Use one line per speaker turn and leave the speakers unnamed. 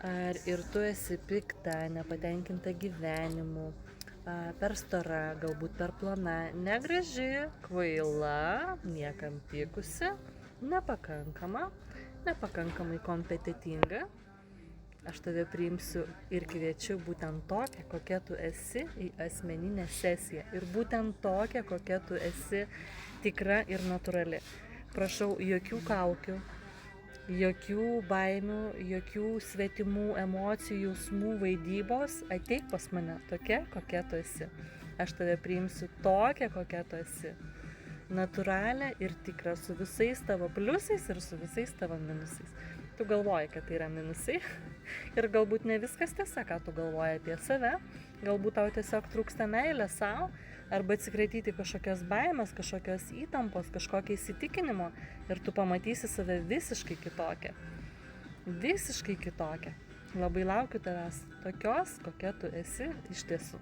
Ar ir tu esi pikta, nepatenkinta gyvenimu, per stora, galbūt per plona, negraži, kvaila, niekam tikusi, nepakankama, nepakankamai kompetitinga. Aš tave priimsiu ir kviečiu būtent tokią, kokia tu esi, į asmeninę sesiją. Ir būtent tokią, kokia tu esi, tikra ir natūrali. Prašau, jokių kaukių, jokių baimių, jokių svetimų emocijų, jausmų, vaidybos. Ateik pas mane tokia, kokia tu esi. Aš tave priimsiu tokią, kokia tu esi. Natūralią ir tikrą, su visais tavo pliusais ir su visais tavo minusais. Tu galvoji, kad tai yra minusai ir galbūt ne viskas tiesa, ką tu galvoji apie save. Galbūt tau tiesiog trūksta meilės savo arba atsikratyti kažkokias baimės, kažkokios įtampos, kažkokio įsitikinimo ir tu pamatysi save visiškai kitokią. Visiškai kitokią. Labai laukiu tavęs tokios, kokia tu esi iš tiesų.